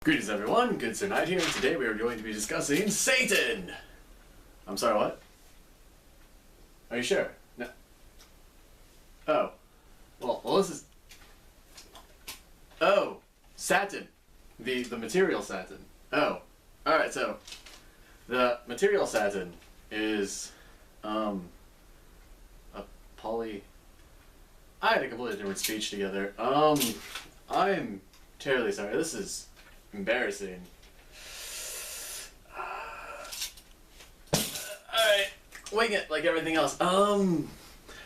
Greetings everyone, Good Sir Knight here, and today we are going to be discussing Satan! I'm sorry, what? Are you sure? No. Oh. Well, this is... Oh! Satin! The material satin. Oh. Alright, so... The material satin is... a poly... I had a completely different speech together. I'm terribly sorry, this is... embarrassing. Alright, wing it like everything else.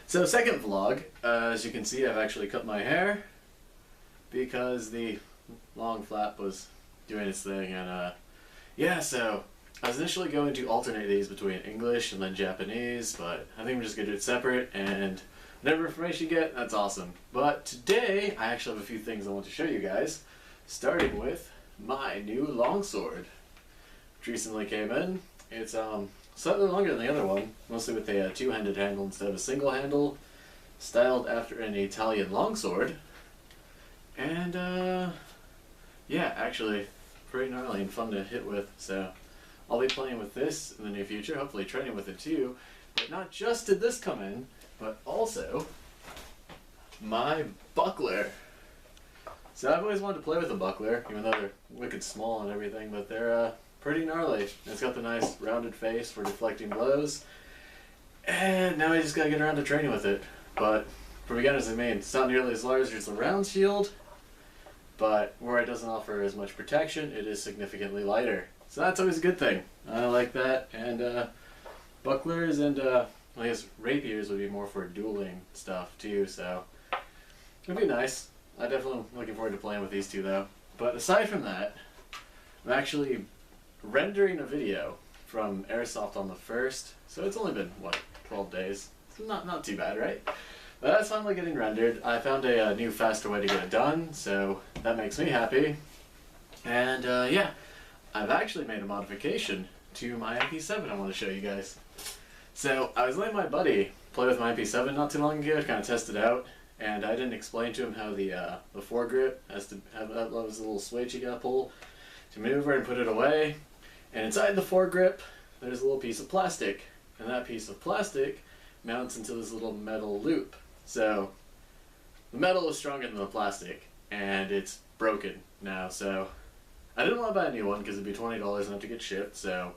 So second vlog, as you can see, I've actually cut my hair because the long flap was doing its thing, and yeah, so I was initially going to alternate these between English and then Japanese, but I think I'm just going to do it separate, and whatever information you get, that's awesome. But today, I actually have a few things I want to show you guys, starting with my new Longsword, which recently came in. It's slightly longer than the other one, mostly with a two-handed handle instead of a single handle, styled after an Italian longsword, and yeah, actually pretty gnarly and fun to hit with. So I'll be playing with this in the near future, hopefully training with it too. But not just did this come in, but also my buckler. So I've always wanted to play with a buckler, even though they're wicked small and everything, but they're pretty gnarly. It's got the nice rounded face for deflecting blows, and now I just gotta get around to training with it. But for beginners, it's not nearly as large as the round shield, but where it doesn't offer as much protection, it is significantly lighter. So that's always a good thing. I like that, and bucklers and I guess rapiers would be more for dueling stuff too, so it'd be nice. I definitely am looking forward to playing with these two though. But aside from that, I'm actually rendering a video from Airsoft on the 1st, so it's only been, what, 12 days? It's not too bad, right? But that's finally getting rendered. I found a new, faster way to get it done, so that makes me happy. And yeah, I've actually made a modification to my MP7 I want to show you guys. So I was letting my buddy play with my MP7 not too long ago to kind of test it out. And I didn't explain to him how the Foregrip has to have that little switch you gotta pull to maneuver and put it away. And inside the Foregrip, there's a little piece of plastic, and that piece of plastic mounts into this little metal loop. So the metal is stronger than the plastic, and it's broken now. So I didn't want to buy a new one because it'd be $20 and have to get shipped. So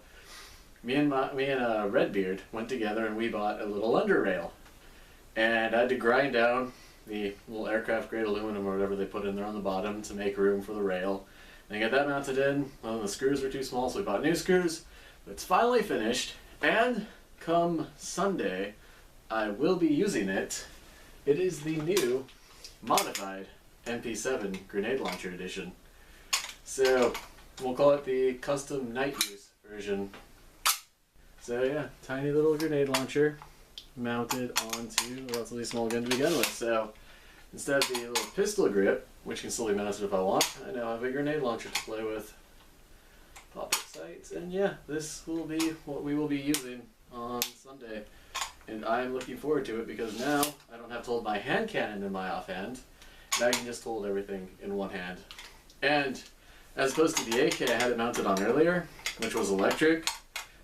me and Redbeard went together and we bought a little under rail, and I had to grind down the little aircraft grade aluminum or whatever they put in there on the bottom to make room for the rail. And I got that mounted in. Well, the screws were too small, so we bought new screws. But it's finally finished, and come Sunday, I will be using it. It is the new modified MP7 Grenade Launcher Edition. So we'll call it the custom night use version. So yeah, tiny little grenade launcher mounted onto a relatively small gun to begin with. So instead of the little pistol grip, which can still be mounted if I want, I now have a grenade launcher to play with. Pop it sights, and yeah, this will be what we will be using on Sunday. And I'm looking forward to it because now I don't have to hold my hand cannon in my offhand, and I can just hold everything in one hand. And as opposed to the AK I had it mounted on earlier, which was electric,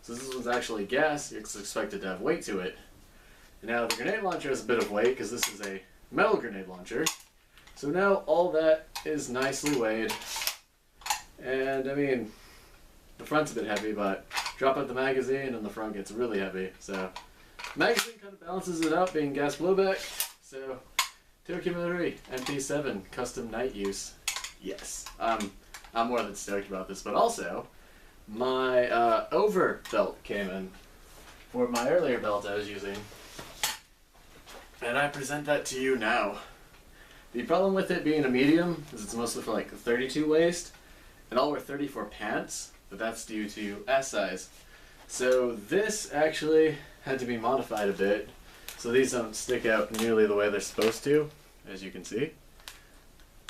so this one's actually gas, it's expected to have weight to it. And now the grenade launcher has a bit of weight because this is a metal grenade launcher. So now all that is nicely weighed. And I mean, the front's a bit heavy, but drop out the magazine and the front gets really heavy. So magazine kind of balances it out, being gas blowback. So Tokyo Military MP7 custom night use. Yes, I'm more than stoked about this, but also my over belt came in for my earlier belt I was using. And I present that to you now. The problem with it being a medium is it's mostly for like 32 waist, and I'll wear 34 pants, but that's due to S size. So this actually had to be modified a bit, so these don't stick out nearly the way they're supposed to, as you can see.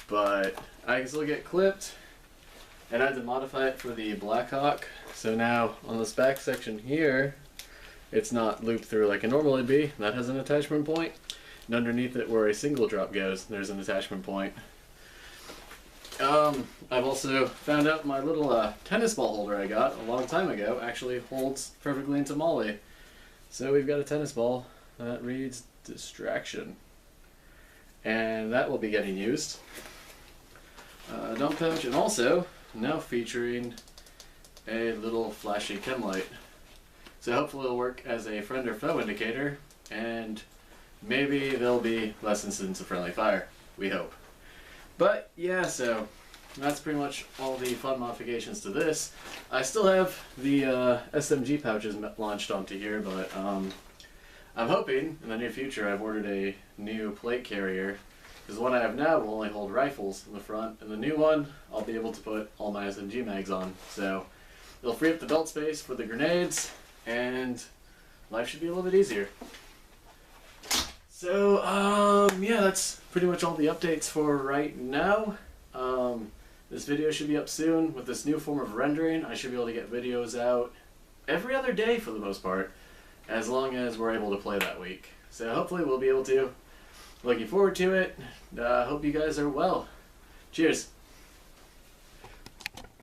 But I can still get clipped, and I had to modify it for the Blackhawk. So now on this back section here, it's not looped through like it normally would be. That has an attachment point. And underneath it where a single drop goes, there's an attachment point. I've also found out my little tennis ball holder I got a long time ago actually holds perfectly into Molly. So we've got a tennis ball that reads distraction. And that will be getting used. Dump pouch, and also now featuring a little flashy chem light. So hopefully it'll work as a friend or foe indicator, and maybe there'll be less incidents of friendly fire. We hope. But yeah, so that's pretty much all the fun modifications to this. I still have the SMG pouches launched onto here, but I'm hoping in the near future I've ordered a new plate carrier, because the one I have now will only hold rifles in the front, and the new one I'll be able to put all my SMG mags on. So it'll free up the belt space for the grenades, and life should be a little bit easier. So yeah, that's pretty much all the updates for right now. This video should be up soon. With this new form of rendering, I should be able to get videos out every other day for the most part, as long as we're able to play that week. So hopefully we'll be able to. Looking forward to it. Hope you guys are well. Cheers.